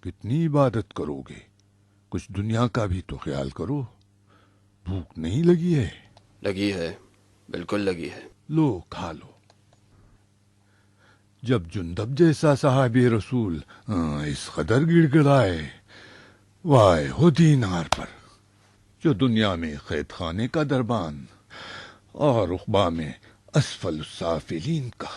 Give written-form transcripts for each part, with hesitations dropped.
کتنی عبادت کرو گے؟ کچھ دنیا کا بھی تو خیال کرو. بھوک نہیں لگی ہے؟ لگی ہے، بالکل لگی ہے. لو کھا لو. جب جندب جیسا صحابی رسول اس قدر گڑ گڑائے، وائے ہو دینار پر جو دنیا میں قید خانے کا دربان اور عقبہ میں اسفل السافلین کا.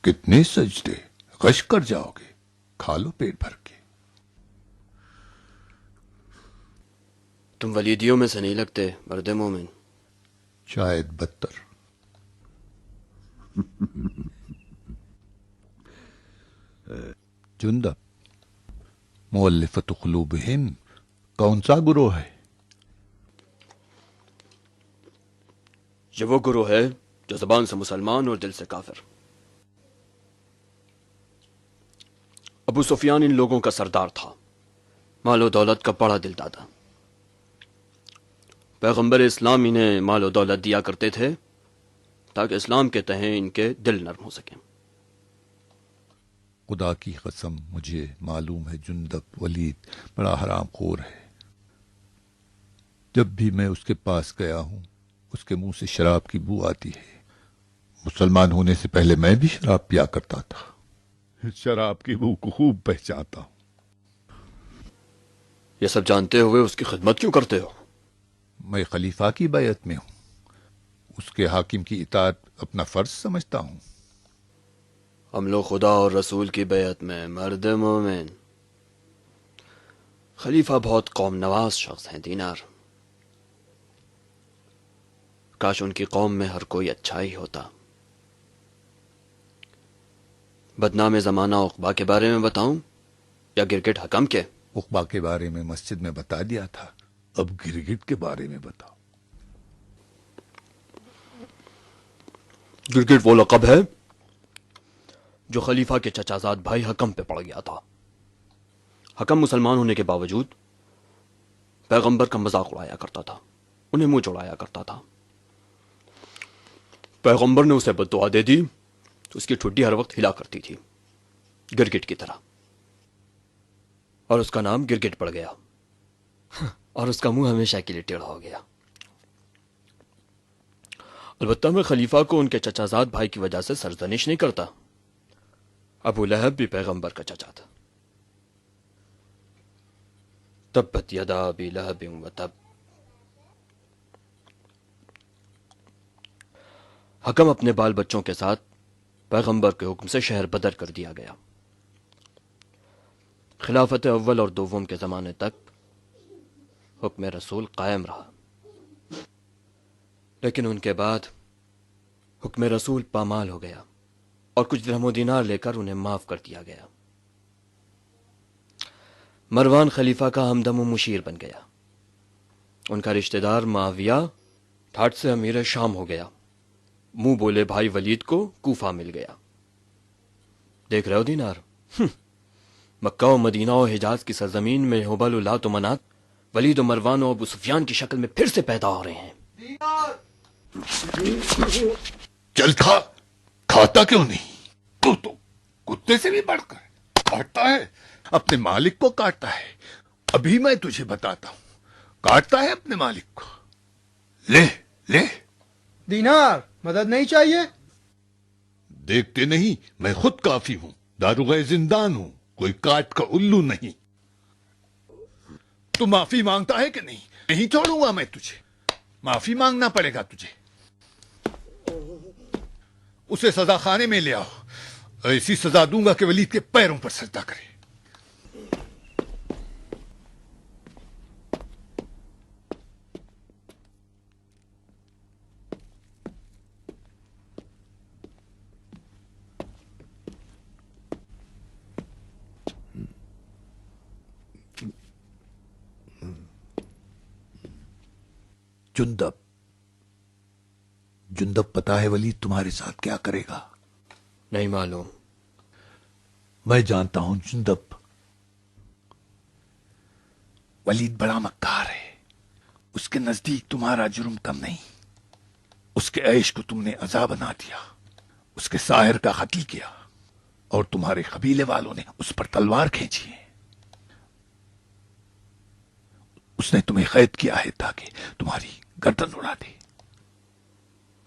کتنے سجدے غش کر جاؤ گے. کھا لو پیٹ بھر کے. تم ولیدیوں میں سے نہیں لگتے مرد مومن. شاید بدتر. جندب، مؤلفت قلوبہم کون سا گروہ ہے؟ یہ وہ گروہ ہے جو زبان سے مسلمان اور دل سے کافر. ابو سفیان ان لوگوں کا سردار تھا، مال و دولت کا بڑا دل دادا. پیغمبر اسلام انہیں مال و دولت دیا کرتے تھے تاکہ اسلام کے تئیں ان کے دل نرم ہو سکیں. خدا کی قسم مجھے معلوم ہے جندب ولید بڑا حرام خور ہے. جب بھی میں اس کے پاس گیا ہوں اس کے منہ سے شراب کی بو آتی ہے. مسلمان ہونے سے پہلے میں بھی شراب پیا کرتا تھا. شراب کی بو کو خوب پہچانتا ہوں. یہ سب جانتے ہوئے اس کی خدمت کیوں کرتے ہو؟ میں خلیفہ کی بیعت میں ہوں. اس کے حاکم کی اطاعت اپنا فرض سمجھتا ہوں. ہم لوگ خدا اور رسول کی بیعت میں مرد مومن. خلیفہ بہت قوم نواز شخص ہیں دینار. کاش ان کی قوم میں ہر کوئی اچھا ہی ہوتا. بدنام زمانہ عقبہ کے بارے میں بتاؤں یا گرگٹ حکم کے؟ عقبہ کے بارے میں مسجد میں بتا دیا تھا، اب گرگٹ کے بارے میں بتاؤ. گرگٹ وہ لقب ہے جو خلیفہ کے چچا زاد بھائی حکم پہ پڑ گیا تھا. حکم مسلمان ہونے کے باوجود پیغمبر کا مذاق اڑایا کرتا تھا، انہیں منہ چڑھایا کرتا تھا. پیغمبر نے اسے بد دعا دے دی تو اس کی ٹھڈی ہر وقت ہلا کرتی تھی گرگٹ کی طرح، اور اس کا نام گرگٹ پڑ گیا اور اس کا منہ ہمیشہ کے لیے ٹیڑھا ہو گیا. البتہ میں خلیفہ کو ان کے چچا زاد بھائی کی وجہ سے سرزنش نہیں کرتا. ابو لہب بھی پیغمبر کا چچا تھا. تبت یدا ابی لہب وتب. حکم اپنے بال بچوں کے ساتھ پیغمبر کے حکم سے شہر بدر کر دیا گیا. خلافت اول اور دوم کے زمانے تک حکم رسول قائم رہا، لیکن ان کے بعد حکم رسول پامال ہو گیا اور کچھ درہم و دینار لے کر انہیں معاف کر دیا گیا. مروان خلیفہ کا ہمدم و مشیر بن گیا. ان کا رشتہ دار معاویہ ٹھاٹ سے امیر شام ہو گیا. منہ بولے بھائی ولید کو کوفہ مل گیا. دیکھ رہے ہو دینار، مکہ و مدینہ و حجاز کی سرزمین میں ہبل و لات و منات ولید و مروان و ابو سفیان کی شکل میں پھر سے پیدا ہو رہے ہیں. چل کھاتا کیوں نہیں؟ تو کتے سے بھی بڑھ کر کاٹتا ہے، اپنے مالک کو کاٹتا ہے. ابھی میں تجھے بتاتا ہوں. کاٹتا ہے اپنے مالک کو. لے لے. دینار مدد نہیں چاہیے؟ دیکھتے نہیں میں خود کافی ہوں، داروغ زندان ہوں، کوئی کاٹ کا الو نہیں. تو معافی مانگتا ہے کہ نہیں؟ نہیں چھوڑوں گا میں تجھے. معافی مانگنا پڑے گا تجھے. اسے سزا خانے میں لے آؤ. ایسی سزا دوں گا کہ ولید کے پیروں پر سجدہ کرے. جندب پتا ہے ولید تمہارے ساتھ کیا کرے گا؟ نہیں معلوم. میں جانتا ہوں جندب. ولید بڑا مکار ہے. اس کے نزدیک تمہارا جرم کم نہیں. اس کے عیش کو تم نے عذاب بنا دیا. اس کے ساحر کا قتل کیا اور تمہارے قبیلے والوں نے اس پر تلوار کھینچی ہے. اس نے تمہیں قید کیا ہے تاکہ تمہاری گردن اڑا دے.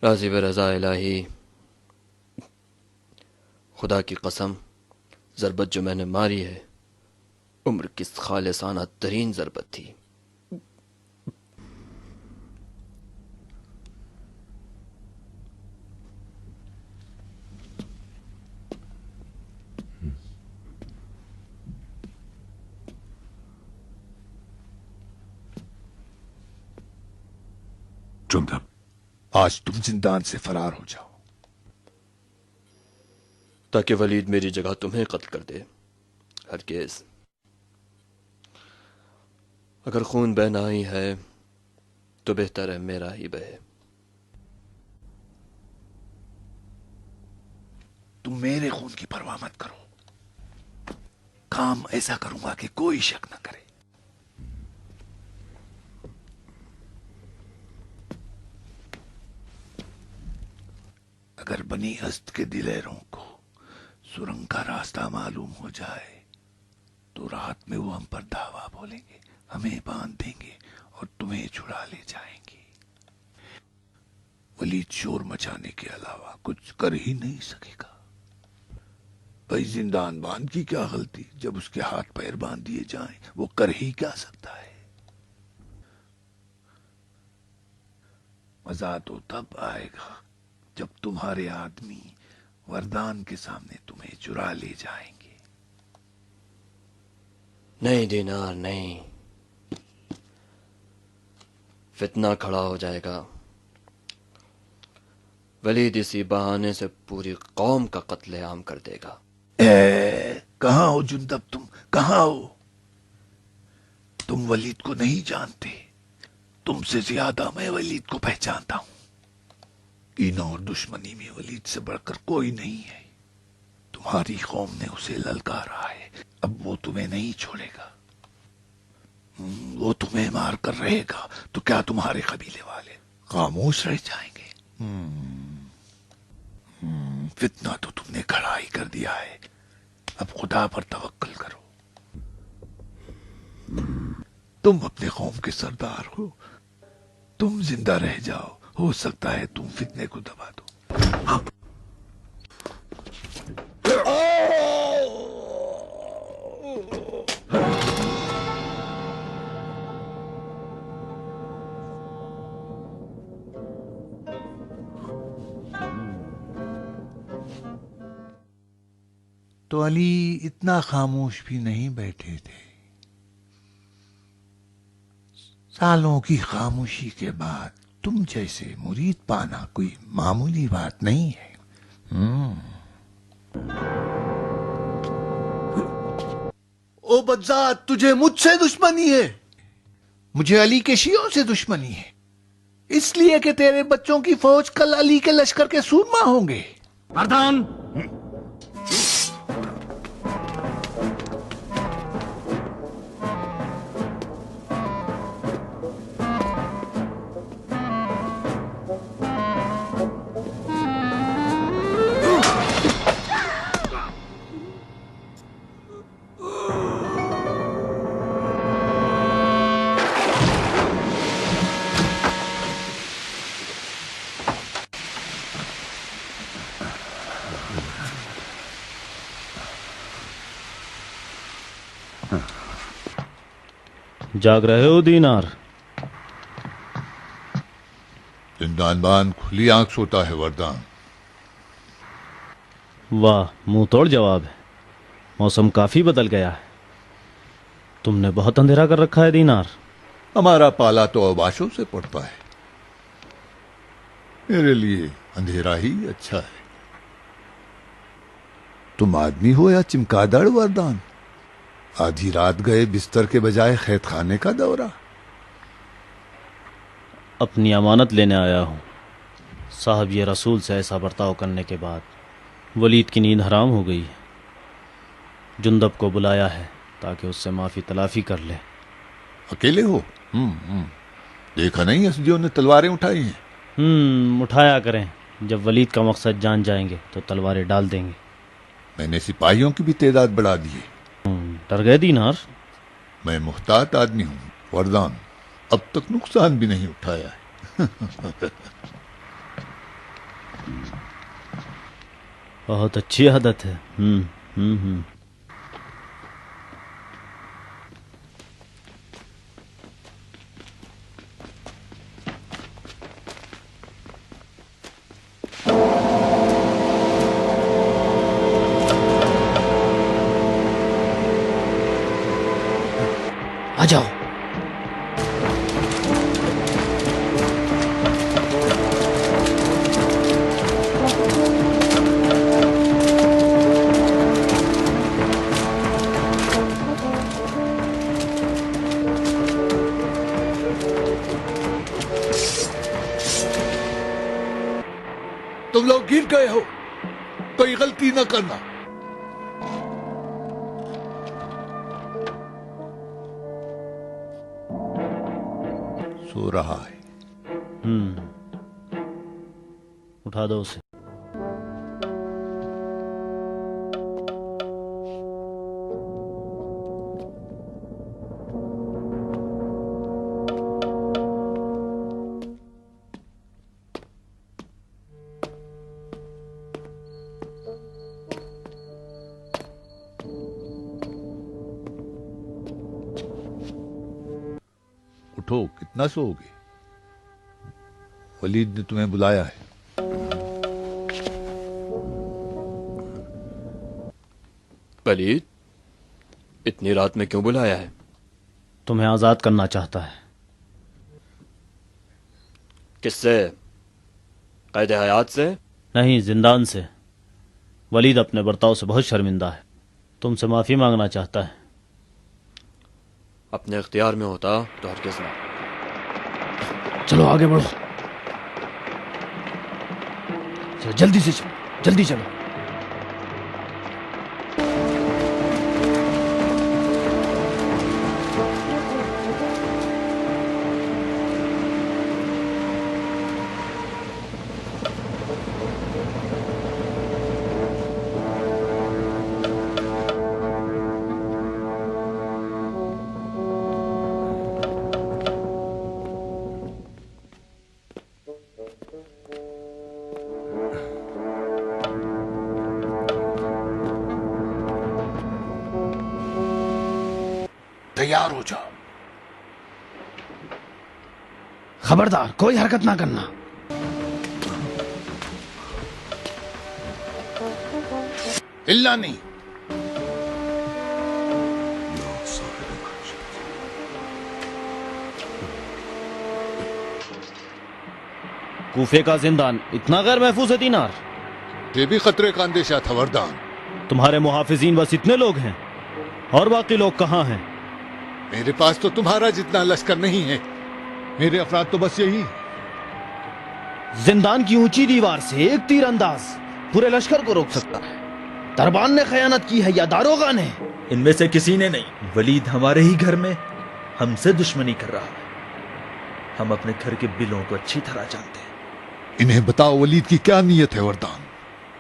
راضی برضا الہی، خدا کی قسم، ضربت جو میں نے ماری ہے عمر کی خالصانہ ترین ضربت تھی. جندب، آج تم زندان سے فرار ہو جاؤ. تاکہ ولید میری جگہ تمہیں قتل کر دے. ہرگز. اگر خون بہنا ہی ہے تو بہتر ہے میرا ہی بہے. تم میرے خون کی پرواہ مت کرو. کام ایسا کروں گا کہ کوئی شک نہ کرے. اگر بنی اسد کے دلیروں کو سرنگ کا راستہ معلوم ہو جائے تو رات میں وہ ہم پر دھاوا بولیں گے، ہمیں باندھ دیں گے اور تمہیں چھڑا لے جائیں گے. ولید شور مچانے کے علاوہ کچھ کر ہی نہیں سکے گا. بھائی زندان باندھ کی کیا غلطی؟ جب اس کے ہاتھ پیر باندھ دیے جائیں وہ کر ہی کیا سکتا ہے؟ مزہ تو تب آئے گا جب تمہارے آدمی وردان کے سامنے تمہیں چرا لے جائیں گے. نہیں دینار، نہیں. فتنہ کھڑا ہو جائے گا. ولید اسی بہانے سے پوری قوم کا قتل عام کر دے گا. کہاں ہو جندب؟ تم کہاں ہو؟ تم ولید کو نہیں جانتے. تم سے زیادہ میں ولید کو پہچانتا ہوں. کینہ اور دشمنی میں ولید سے بڑھ کر کوئی نہیں ہے. تمہاری قوم نے اسے للکارا ہے. اب وہ تمہیں نہیں چھوڑے گا. وہ تمہیں مار کر رہے گا تو کیا تمہارے قبیلے والے خاموش رہ جائیں گے؟ فتنہ تو تم نے کھڑا ہی کر دیا ہے. اب خدا پر توکل کرو. تم اپنے قوم کے سردار ہو. تم زندہ رہ جاؤ. ہو سکتا ہے تم فتنے کو دبا دو. تو علی اتنا خاموش بھی نہیں بیٹھے تھے. سالوں کی خاموشی کے بعد تم جیسے مرید پانا کوئی معمولی بات نہیں ہے. او بدذات، تجھے مجھ سے دشمنی ہے. مجھے علی کے شیعوں سے دشمنی ہے، اس لیے کہ تیرے بچوں کی فوج کل علی کے لشکر کے سورما ہوں گے. مردان، جاگ رہے ہو دینار؟ زندان بان کھلی آنکھ سوتا ہے وردان. واہ، منہ توڑ جواب ہے. موسم کافی بدل گیا ہے. تم نے بہت اندھیرا کر رکھا ہے دینار. ہمارا پالا تو آباشوں سے پڑتا ہے. میرے لیے اندھیرا ہی اچھا ہے. تم آدمی ہو یا چمکادڑ وردان؟ آدھی رات گئے بستر کے بجائے قید خانے کا دورہ. اپنی امانت لینے آیا ہوں. صاحب یہ رسول سے ایسا برتاؤ کرنے کے بعد ولید کی نیند حرام ہو گئی ہے. جندب کو بلایا ہے تاکہ اس سے معافی تلافی کر لے. اکیلے ہو؟ دیکھا نہیں اسدیوں نے تلواریں اٹھائی ہیں. اٹھایا کریں. جب ولید کا مقصد جان جائیں گے تو تلواریں ڈال دیں گے. میں نے سپاہیوں کی بھی تعداد بڑھا دی ہے. ڈر گئے دینار؟ میں محتاط آدمی ہوں وردان، اب تک نقصان بھی نہیں اٹھایا ہے. بہت اچھی عادت ہے. ہوں. آ جاؤ. تم لوگ گر گئے ہو، کوئی غلطی نہ کرنا. سو رہا ہے. اٹھا دو اسے. اٹھو، کتنا سو گے؟ ولید نے تمہیں بلایا ہے. ولید، اتنی رات میں کیوں بلایا ہے؟ تمہیں آزاد کرنا چاہتا ہے. کس سے؟ قید حیات سے؟ نہیں، زندان سے. ولید اپنے برتاؤ سے بہت شرمندہ ہے. تم سے معافی مانگنا چاہتا ہے. اپنے اختیار میں ہوتا تو ہرگز نہ. چلو آگے بڑھو. چلو جلدی سے چلو، جلدی چلو. تیار ہو جاؤ. خبردار، کوئی حرکت نہ کرنا. ہلنا نہیں. کوفے کا زندان اتنا غیر محفوظ ہے دینار؟ یہ بھی خطرے کا اندیشہ تھا وردان. تمہارے محافظین بس اتنے لوگ ہیں، اور باقی لوگ کہاں ہیں؟ میرے پاس تو تمہارا جتنا لشکر نہیں ہے. میرے افراد تو بس یہی. زندان کی اونچی دیوار سے ایک تیر انداز پورے لشکر کو روک سکتا ہے. دربان نے خیانت کی ہے یا داروغہ نے؟ ان میں سے کسی نے نہیں. ولید ہمارے ہی گھر میں ہم سے دشمنی کر رہا ہے. ہم اپنے گھر کے بلوں کو اچھی طرح جانتے ہیں. انہیں بتاؤ ولید کی کیا نیت ہے وردان.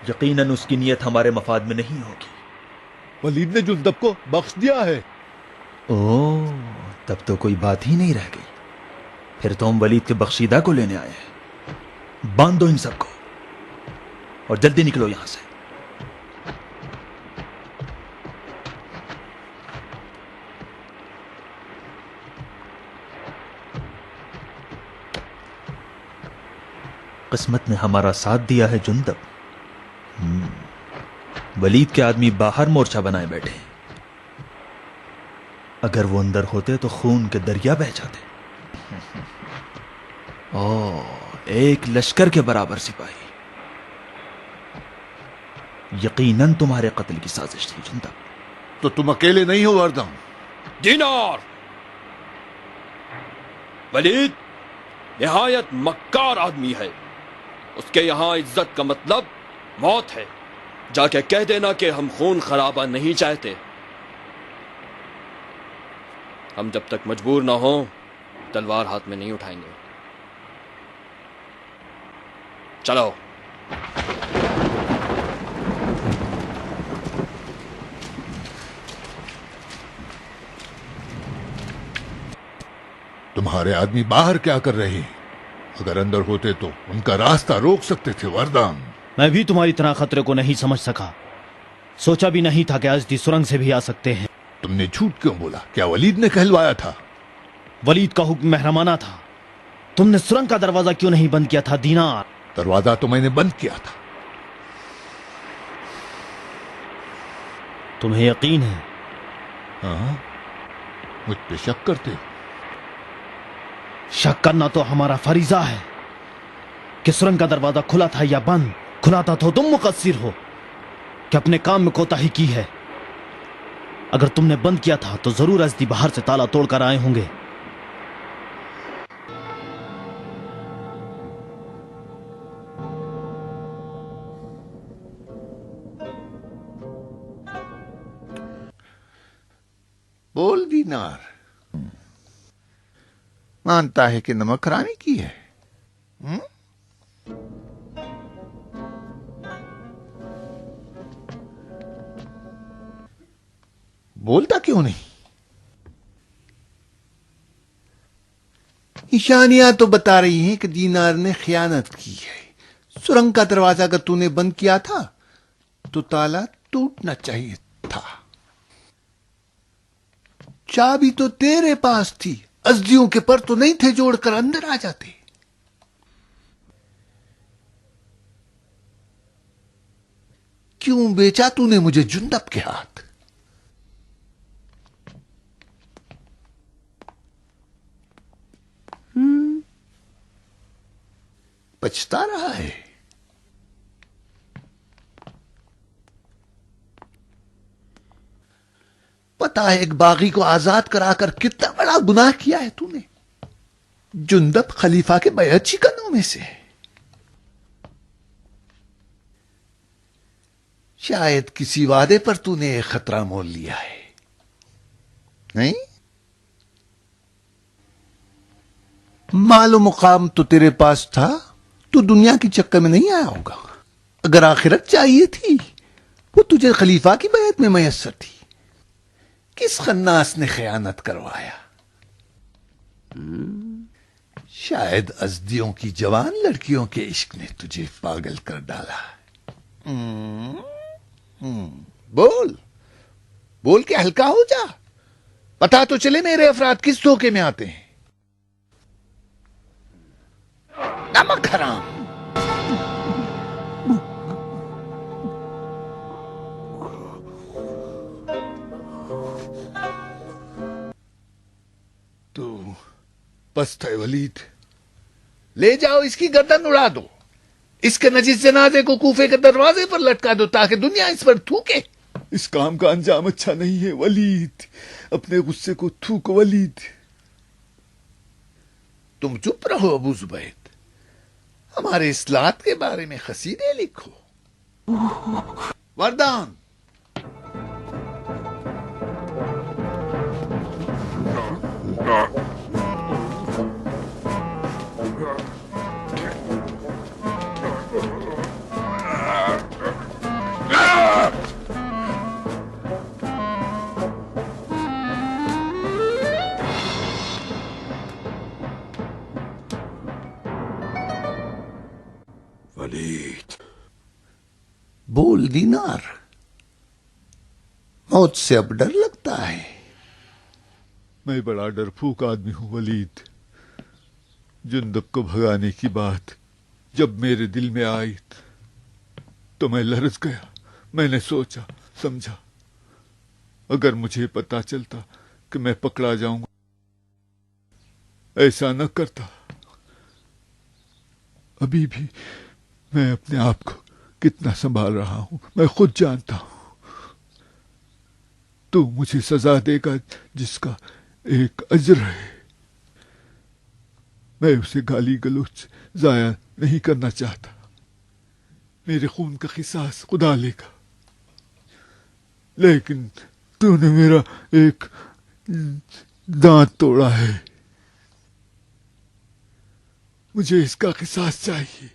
یقیناً اس کی نیت ہمارے مفاد میں نہیں ہوگی. ولید نے جندب کو بخش دیا ہے. اوہ، تب تو کوئی بات ہی نہیں رہ گئی. پھر تو ہم ولید کے بخشیدہ کو لینے آئے ہیں. باندھ دو ان سب کو اور جلدی نکلو یہاں سے. قسمت نے ہمارا ساتھ دیا ہے جندب. ولید کے آدمی باہر مورچہ بنائے بیٹھے ہیں. اگر وہ اندر ہوتے تو خون کے دریا بہہ جاتے. ایک لشکر کے برابر سپاہی. یقیناً تمہارے قتل کی سازش تھی جندب. تو تم اکیلے نہیں ہو وردان. دینار، ولید نہایت مکار آدمی ہے. اس کے یہاں عزت کا مطلب موت ہے. جا کے کہہ دینا کہ ہم خون خرابہ نہیں چاہتے. ہم جب تک مجبور نہ ہوں تلوار ہاتھ میں نہیں اٹھائیں گے. چلو. تمہارے آدمی باہر کیا کر رہے ہیں؟ اگر اندر ہوتے تو ان کا راستہ روک سکتے تھے وردان۔ میں بھی تمہاری طرح خطرے کو نہیں سمجھ سکا، سوچا بھی نہیں تھا کہ ازدی سرنگ سے بھی آ سکتے ہیں۔ تم نے جھوٹ کیوں بولا؟ کیا ولید نے کہلوایا تھا؟ ولید کا حکم محرمانہ تھا۔ تم نے سرنگ کا دروازہ کیوں نہیں بند کیا تھا دینار؟ دروازہ تو میں نے بند کیا تھا۔ تمہیں یقین ہے؟ ہاں، مجھ پہ شک کرتے ہو؟ شک کرنا تو ہمارا فریضہ ہے کہ سرنگ کا دروازہ کھلا تھا یا بند۔ کھلا تھا تو تم مقصر ہو کہ اپنے کام میں کوتاہی کی ہے، اگر تم نے بند کیا تھا تو ضرور ازدی باہر سے تالا توڑ کر آئے ہوں گے۔ بول دینار، مانتا ہے کہ نمک رانی کی ہے؟ بولتا کیوں نہیں؟ نشانیاں تو بتا رہی ہیں کہ دینار نے خیانت کی ہے۔ سرنگ کا دروازہ اگر تو نے بند کیا تھا تو تالا ٹوٹنا چاہیے تھا۔ چابی تو تیرے پاس تھی، ازدیوں کے پر تو نہیں تھے جوڑ کر اندر آ جاتے۔ کیوں بیچا تو نے مجھے جندب کے ہاتھ؟ پچھتا رہا ہے؟ پتا ہے ایک باغی کو آزاد کرا کر کتنا بڑا گناہ کیا ہے تو نے؟ جندب خلیفہ کے بیعت شکنوں میں سے ہے۔ شاید کسی وعدے پر تو نے ایک خطرہ مول لیا ہے، نہیں؟ مال و مقام تو تیرے پاس تھا، تو دنیا کی چکر میں نہیں آیا ہوگا۔ اگر آخرت چاہیے تھی وہ تجھے خلیفہ کی بیعت میں میسر تھی۔ کس خناس نے خیانت کروایا؟ شاید ازدیوں کی جوان لڑکیوں کے عشق نے تجھے پاگل کر ڈالا۔ بول بول کے ہلکا ہو جا، پتا تو چلے میرے افراد کس دھوکے میں آتے ہیں۔ نمک حرام! تو پست ہے ولید، لے جاؤ اس کی گردن اڑا دو، اس کے نجس جنازے کو کوفے کے دروازے پر لٹکا دو تاکہ دنیا اس پر تھوکے۔ اس کام کا انجام اچھا نہیں ہے ولید، اپنے غصے کو تھوکو ولید۔ تم چپ رہو ابو زبید، ہمارے اصلاحات کے بارے میں قصیدے لکھو۔ وردان! ولید! بول دینار، موت سے اب ڈر لگتا ہے؟ میں بڑا ڈرپوک آدمی ہوں ولید۔ جندب کو بھگانے کی بات جب میرے دل میں آئی تو میں لرز گیا۔ میں نے سوچا سمجھا، اگر مجھے پتا چلتا کہ میں پکڑا جاؤں گا ایسا نہ کرتا۔ ابھی بھی میں اپنے آپ کو کتنا سنبھال رہا ہوں میں خود جانتا ہوں۔ تو مجھے سزا دے گا جس کا ایک اجر ہے۔ میں اسے گالی گلوچ ضائع نہیں کرنا چاہتا۔ میرے خون کا قصاص خدا لے گا، لیکن تو نے میرا ایک دانت توڑا ہے، مجھے اس کا قصاص چاہیے۔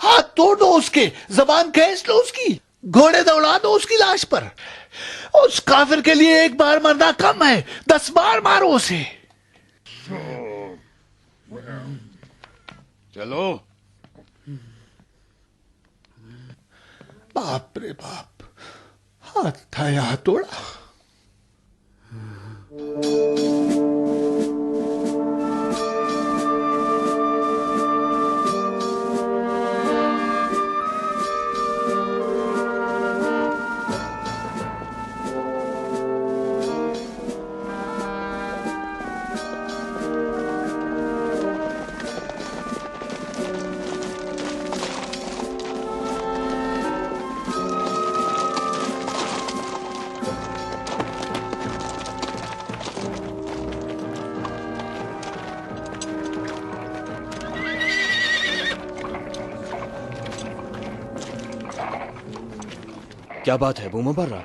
ہاتھ توڑ دو اس کے، زبان کھینچ لو اس کی، گھوڑے دوڑا دو اس کی لاش پر. اس کافر کے لیے ایک بار مرنا کم ہے، 10 بار مارو اسے. چلو. باپ رے باپ، ہاتھ تھا یہاں توڑا. کیا بات ہے ابو مبرہ؟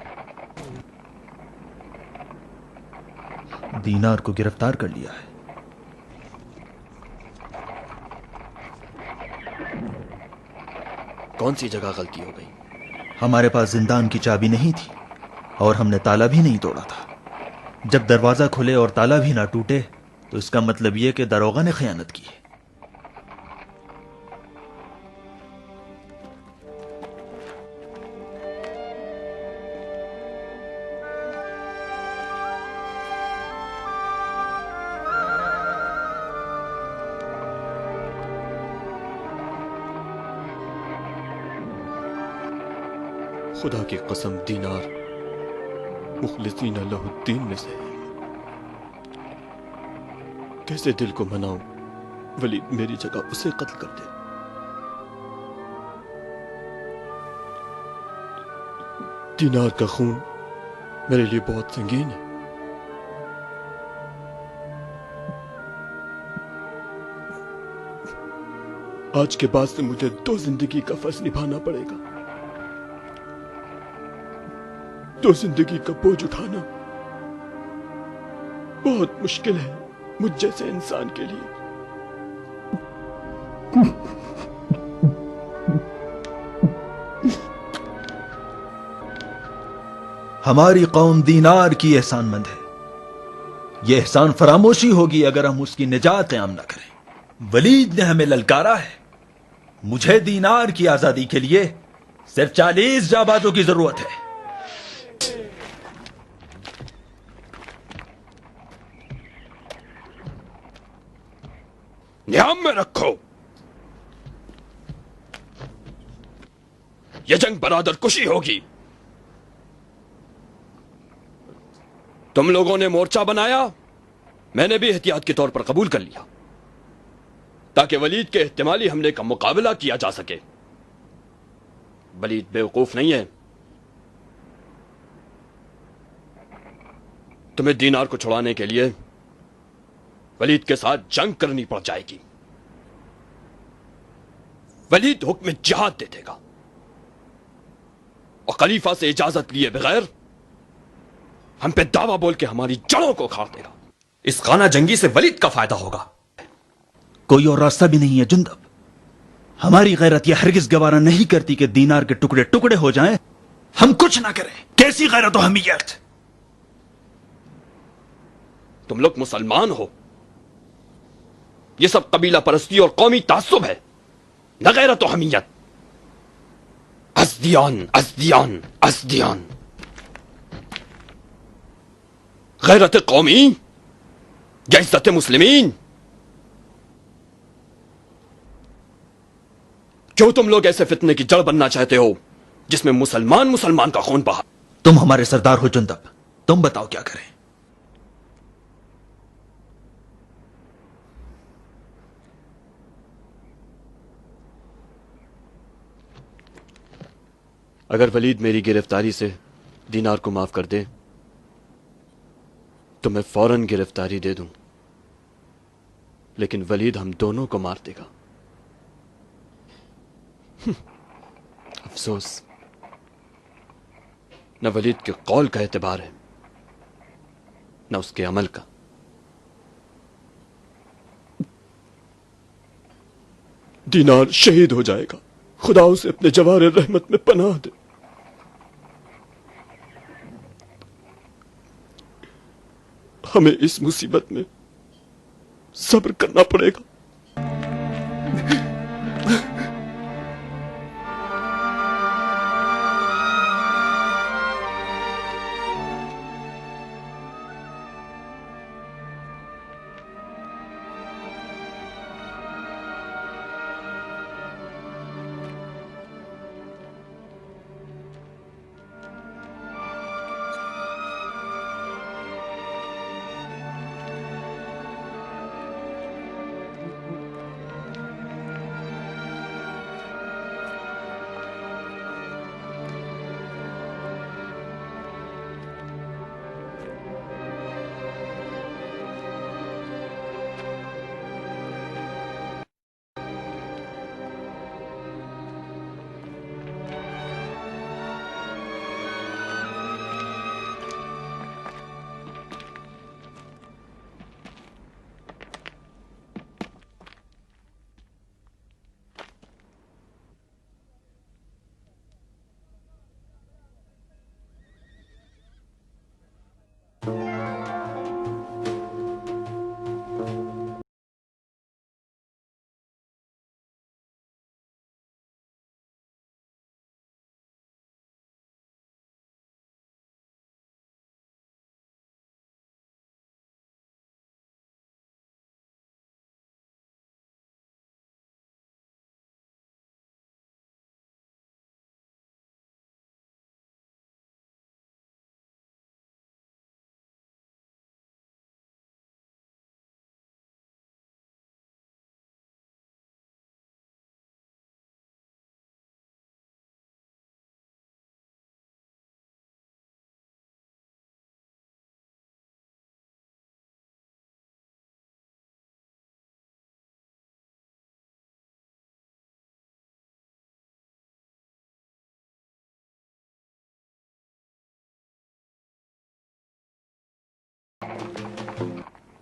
دینار کو گرفتار کر لیا ہے. کون سی جگہ غلطی ہو گئی؟ ہمارے پاس زندان کی چابی نہیں تھی اور ہم نے تالا بھی نہیں توڑا تھا. جب دروازہ کھلے اور تالا بھی نہ ٹوٹے تو اس کا مطلب یہ کہ داروغہ نے خیانت کی ہے. خدا کی قسم دینار مخلصین لہ الدین میں سے ہے. کیسے دل کو مناؤں ولید میری جگہ اسے قتل کر دے. دینار کا خون میرے لیے بہت سنگین ہے. آج کے بعد سے مجھے 2 زندگی کا فرض نبھانا پڑے گا. 2 زندگی کا بوجھ اٹھانا بہت مشکل ہے مجھ جیسے انسان کے لیے. ہماری قوم دینار کی احسان مند ہے. یہ احسان فراموشی ہوگی اگر ہم اس کی نجات قیام نہ کریں. ولید نے ہمیں للکارا ہے. مجھے دینار کی آزادی کے لیے صرف 40 جابازوں کی ضرورت ہے. نیام میں رکھو. یہ جنگ برادر کشی ہوگی. تم لوگوں نے مورچہ بنایا، میں نے بھی احتیاط کے طور پر قبول کر لیا تاکہ ولید کے احتمالی حملے کا مقابلہ کیا جا سکے. ولید بیوقوف نہیں ہے. تمہیں دینار کو چھڑانے کے لیے ولید کے ساتھ جنگ کرنی پڑ جائے گی. ولید حکم جہاد دے دے گا اور خلیفہ سے اجازت لیے بغیر ہم پہ دعویٰ بول کے ہماری جڑوں کو کھاڑ دے گا. اس خانہ جنگی سے ولید کا فائدہ ہوگا. کوئی اور راستہ بھی نہیں ہے جندب. ہماری غیرت یہ ہرگز گوارا نہیں کرتی کہ دینار کے ٹکڑے ٹکڑے ہو جائیں، ہم کچھ نہ کریں. کیسی غیرت و حمیت! تم لوگ مسلمان ہو. یہ سب قبیلہ پرستی اور قومی تعصب ہے، نہ غیرت و حمیت. ازدیان ازدیان ازدیان. غیرت قومی یا عزت مسلمین؟ کیوں تم لوگ ایسے فتنے کی جڑ بننا چاہتے ہو جس میں مسلمان کا خون بہا؟ تم ہمارے سردار ہو جندب، تم بتاؤ کیا کریں. اگر ولید میری گرفتاری سے دینار کو معاف کر دے تو میں فوراً گرفتاری دے دوں، لیکن ولید ہم دونوں کو مار دے گا. افسوس، نہ ولید کے قول کا اعتبار ہے نہ اس کے عمل کا. دینار شہید ہو جائے گا. خدا اسے اپنے جوار رحمت میں پناہ دے. ہمیں اس مصیبت میں صبر کرنا پڑے گا.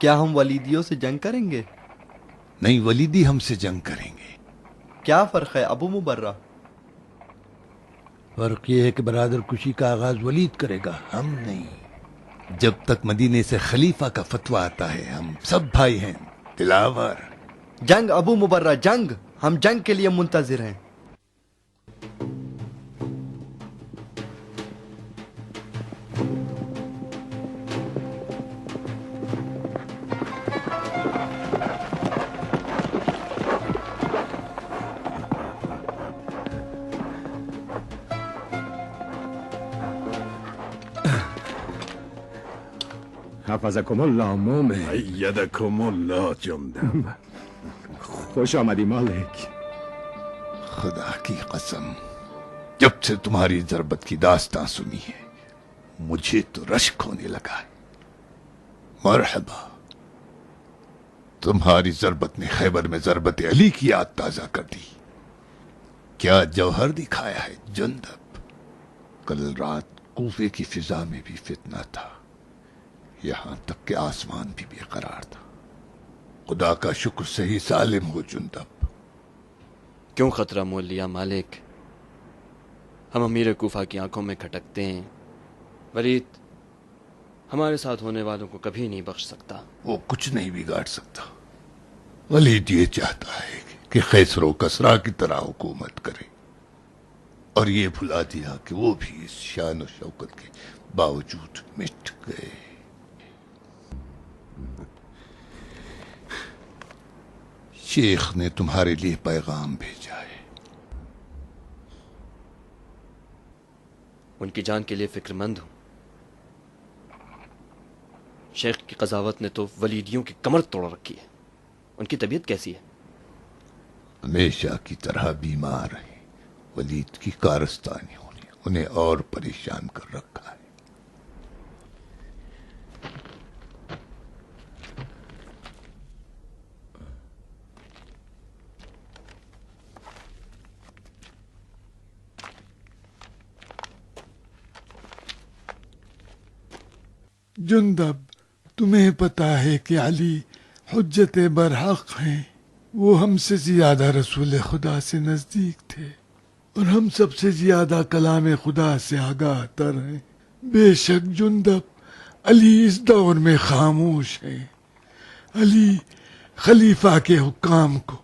کیا ہم ولیدیوں سے جنگ کریں گے؟ نہیں، ولیدی ہم سے جنگ کریں گے. کیا فرق ہے ابو مبرہ؟ فرق یہ ہے کہ برادر کشی کا آغاز ولید کرے گا، ہم نہیں. جب تک مدینے سے خلیفہ کا فتویٰ آتا ہے ہم سب بھائی ہیں. دلاور جنگ ابو مبرہ، جنگ! ہم جنگ کے لیے منتظر ہیں. حفظكم الله مومن. ایدکم الله جندب. خوش آمدی مالک. خدا کی قسم، جب سے تمہاری ضربت کی داستان سنی ہے مجھے تو رشک ہونے لگا ہے. مرحبا. تمہاری ضربت نے خیبر میں ضربت علی کی یاد تازہ کر دی. کیا جوہر دکھایا ہے جندب. کل رات کوفے کی فضا میں بھی فتنہ تھا، یہاں تک کہ آسمان بھی بے قرار تھا. خدا کا شکر سے ہی سالم ہو جندب. کیوں خطرہ مول لیا مالک؟ ہم امیر کوفہ کی آنکھوں میں کھٹکتے ہیں. ولید ہمارے ساتھ ہونے والوں کو کبھی نہیں بخش سکتا. وہ کچھ نہیں بگاڑ سکتا. ولید یہ چاہتا ہے کہ خیسر و کسرا کی طرح حکومت کرے، اور یہ بھلا دیا کہ وہ بھی اس شان و شوکت کے باوجود مٹ گئے. شیخ نے تمہارے لیے پیغام بھیجا ہے. ان کی جان کے لیے فکر مند ہوں. شیخ کی قضاوت نے تو ولیدیوں کی کمر توڑ رکھی ہے. ان کی طبیعت کیسی ہے؟ ہمیشہ کی طرح بیمار ہے. ولید کی کارستانی ہونے انہیں اور پریشان کر رکھا ہے. جندب، تمہیں پتا ہے کہ علی حجت برحق ہیں. وہ ہم سے زیادہ رسول خدا سے نزدیک تھے. اور ہم سب سے زیادہ کلام خدا سے آگاہ تر ہیں. بے شک جندب علی اس دور میں خاموش ہے. علی خلیفہ کے حکام کو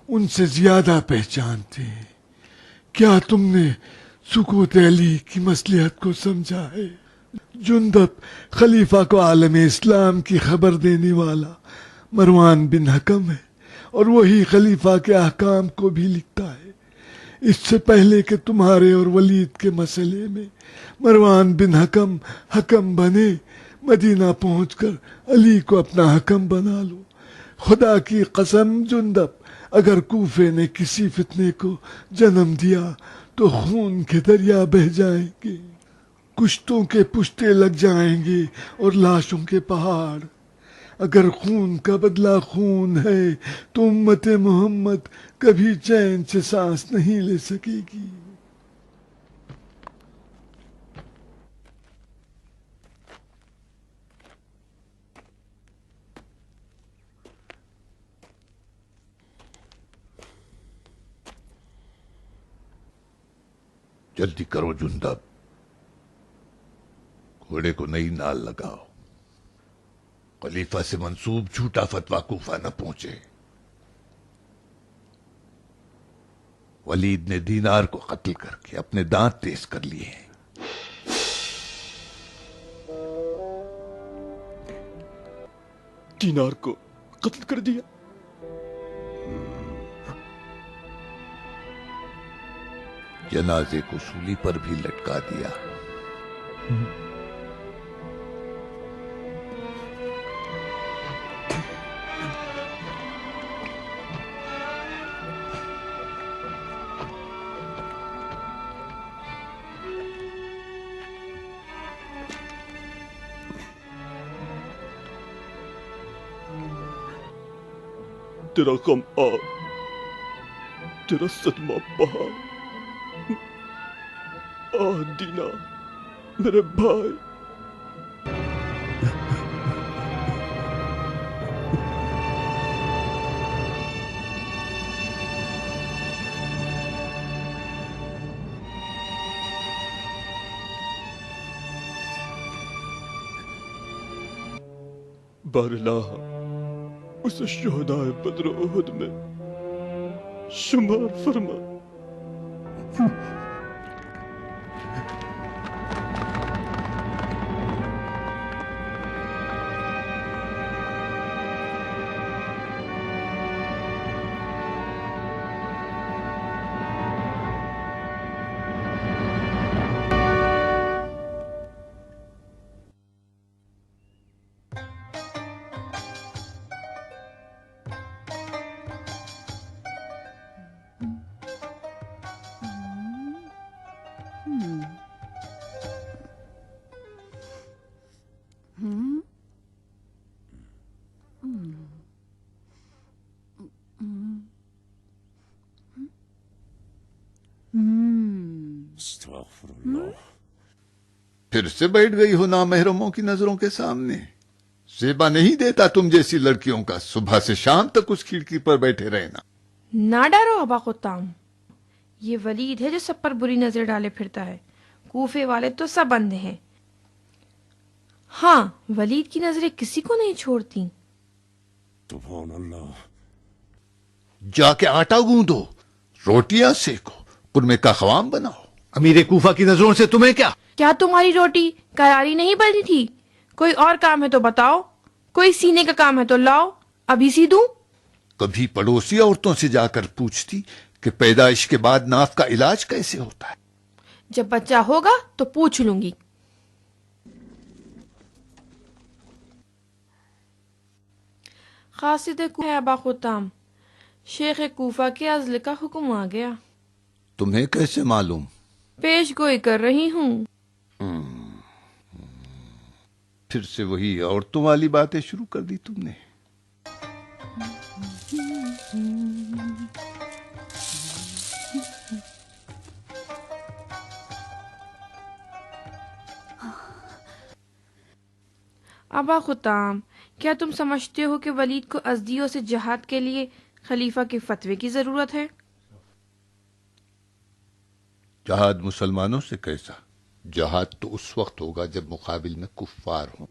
ان سے زیادہ پہچانتے ہیں. کیا تم نے سکوت علی کی مصلحت کو سمجھا ہے؟ جندب خلیفہ کو عالم اسلام کی خبر دینے والا مروان بن حکم ہے، اور وہی خلیفہ کے احکام کو بھی لکھتا ہے. اس سے پہلے کہ تمہارے اور ولید کے مسئلے میں مروان بن حکم بنے، مدینہ پہنچ کر علی کو اپنا حکم بنا لو. خدا کی قسم جندب، اگر کوفے نے کسی فتنے کو جنم دیا تو خون کے دریا بہہ جائیں گے، کشتوں کے پشتے لگ جائیں گے اور لاشوں کے پہاڑ. اگر خون کا بدلہ خون ہے تو امت محمد کبھی چین سے سانس نہیں لے سکے گی. جلدی کرو جندب، گھوڑے کو نئی نال لگاؤ. خلیفہ سے منسوب جھوٹا فتویٰ کوفہ نہ پہنچے. ولید نے دینار کو قتل کر کے اپنے دانت تیز کر لیے ہیں. دینار کو قتل کر دیا؟ جنازے کو سولی پر بھی لٹکا دیا. تیرا غم تیرا صدمہ بہا. دینا میرے بھائی. باراللہ اسے شہدائے بدر و احد میں شمار فرما. استغفر اللہ. پھر سے بیٹھ گئی ہو نامحرموں کی نظروں کے سامنے. زیبا نہیں دیتا تم جیسی لڑکیوں کا صبح سے شام تک اس کھڑکی پر بیٹھے رہنا. نہ ڈرو ابا خطام، یہ ولید ہے جو سب پر بری نظر ڈالے پھرتا ہے. کوفے والے تو سب اندھے ہیں. ہاں، ولید کی نظریں کسی کو نہیں چھوڑتی. سبحان اللہ. جا کے آٹا گوندو، روٹیاں سیکو، قرمے کا خوام بناؤ. امیر کوفہ کی نظروں سے تمہیں کیا؟ کیا تمہاری روٹی کراری نہیں بنی تھی؟ کوئی اور کام ہے تو بتاؤ، کوئی سینے کا کام ہے تو لاؤ، ابھی سی دوں. کبھی پڑوسی عورتوں سے جا کر پوچھتی کہ پیدائش کے بعد ناف کا علاج کیسے ہوتا ہے. جب بچہ ہوگا تو پوچھ لوں گی. قاصد کوفہ ہے ابا خطام، شیخ کوفہ کے عزل کا حکم آ گیا. تمہیں کیسے معلوم؟ پیش گوئی کر رہی ہوں. پھر سے وہی عورتوں والی باتیں شروع کر دی تم نے. ابا خطام، کیا تم سمجھتے ہو کہ ولید کو ازدیوں سے جہاد کے لیے خلیفہ کے فتوے کی ضرورت ہے؟ جہاد مسلمانوں سے کیسا؟ جہاد تو اس وقت ہوگا جب مقابل میں کفار ہوں.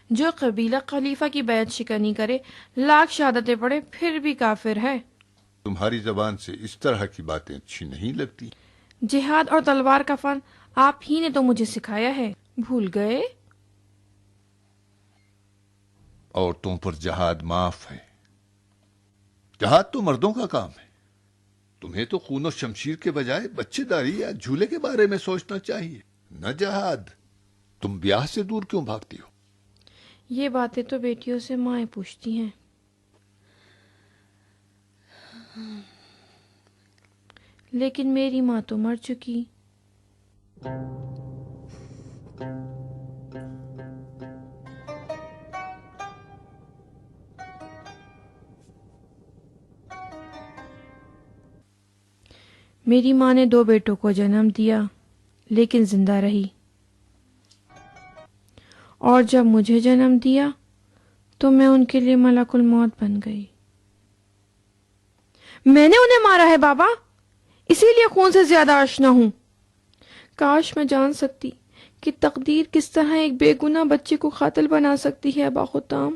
جو قبیلہ خلیفہ کی بیعت شکنی کرے، لاکھ شہادتیں پڑھے، پھر بھی کافر ہے. تمہاری زبان سے اس طرح کی باتیں اچھی نہیں لگتی. جہاد اور تلوار کا فن آپ ہی نے تو مجھے سکھایا ہے، بھول گئے؟ عورتوں پر جہاد معاف ہے. جہاد تو مردوں کا کام ہے. تمہیں تو خون و شمشیر کے بجائے بچے داری یا جھولے کے بارے میں سوچنا چاہیے، نہ جہاد. تم بیاہ سے دور کیوں بھاگتی ہو؟ یہ باتیں تو بیٹیوں سے مائیں پوچھتی ہیں. لیکن میری ماں تو مر چکی. میری ماں نے 2 بیٹوں کو جنم دیا لیکن زندہ رہی، اور جب مجھے جنم دیا تو میں ان کے لیے ملک الموت بن گئی. میں نے انہیں مارا ہے بابا، اسی لیے خون سے زیادہ آشنا ہوں. کاش میں جان سکتی کہ تقدیر کس طرح ایک بے گناہ بچے کو قاتل بنا سکتی ہے. ابا خطام،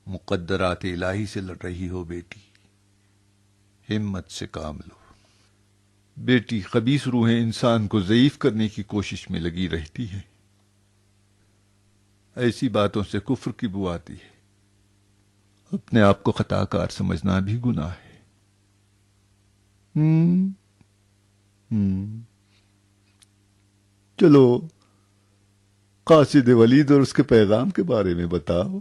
مقدرات الہی سے لڑ رہی ہو بیٹی، ہمت سے کام لو. بیٹی، خبیث روحیں انسان کو ضعیف کرنے کی کوشش میں لگی رہتی ہیں. ایسی باتوں سے کفر کی بو آتی ہے. اپنے آپ کو خطا کار سمجھنا بھی گناہ ہے. چلو قاصد ولید اور اس کے پیغام کے بارے میں بتاؤ.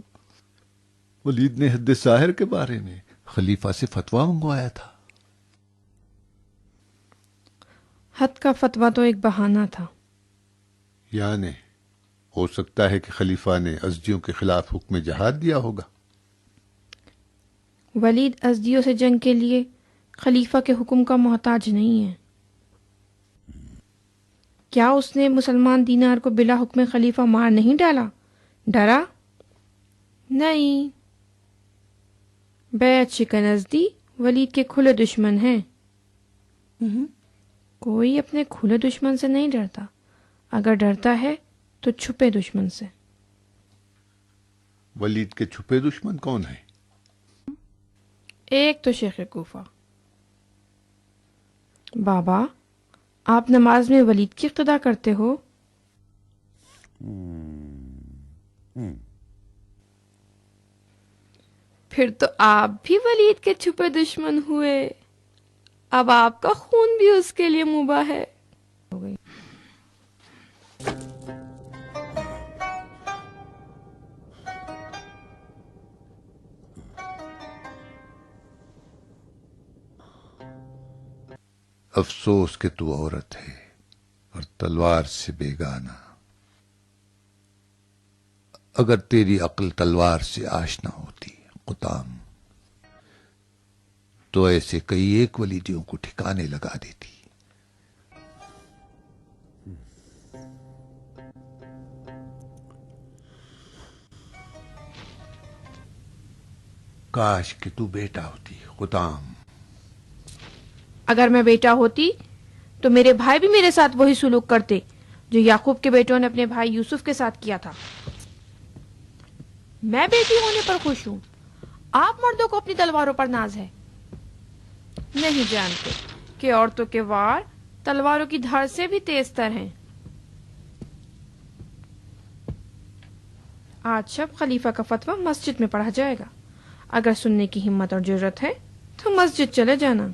ولید نے حد ساحر کے بارے میں خلیفہ سے فتویٰ منگوایا تھا. حد کا فتویٰ تو ایک بہانہ تھا. یعنی ہو سکتا ہے کہ خلیفہ نے ازدیوں کے خلاف حکم جہاد دیا ہوگا. ولید ازدیوں سے جنگ کے لیے خلیفہ کے حکم کا محتاج نہیں ہے. کیا اس نے مسلمان دینار کو بلا حکم خلیفہ مار نہیں ڈالا؟ ڈرا نہیں. بیعت شکن ازدی ولید کے کھلے دشمن ہیں. کوئی اپنے کھلے دشمن سے نہیں ڈرتا، اگر ڈرتا ہے تو چھپے دشمن سے. ولید کے چھپے دشمن کون ہیں؟ ایک تو شیخ کوفہ. بابا، آپ نماز میں ولید کی اقتدا کرتے ہو؟ پھر تو آپ بھی ولید کے چھپے دشمن ہوئے. اب آپ کا خون بھی اس کے لیے مباح ہے. افسوس کہ تو عورت ہے اور تلوار سے بیگانہ. اگر تیری عقل تلوار سے آشنا ہوتی قطام، تو ایسے کئی ایک ولیدیوں کو ٹھکانے لگا دیتی. کاش کہ تو بیٹا ہوتی قطام. اگر میں بیٹا ہوتی تو میرے بھائی بھی میرے ساتھ وہی سلوک کرتے جو یعقوب کے بیٹوں نے اپنے بھائی یوسف کے ساتھ کیا تھا. میں بیٹی ہونے پر خوش ہوں. آپ مردوں کو اپنی تلواروں پر ناز ہے. نہیں جانتے کہ عورتوں کے وار تلواروں کی دھار سے بھی تیز تر ہیں. آج شب خلیفہ کا فتویٰ مسجد میں پڑھا جائے گا. اگر سننے کی ہمت اور جرت ہے تو مسجد چلے جانا.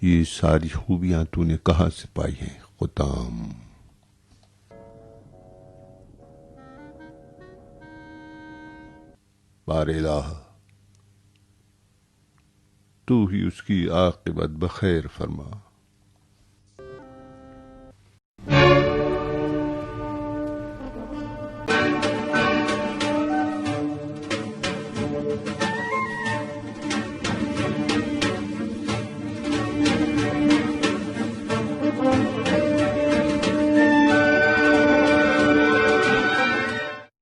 یہ ساری خوبیاں تو نے کہاں سے پائی ہیں قطام؟ بار الہ، تو ہی اس کی عاقبت بخیر فرما.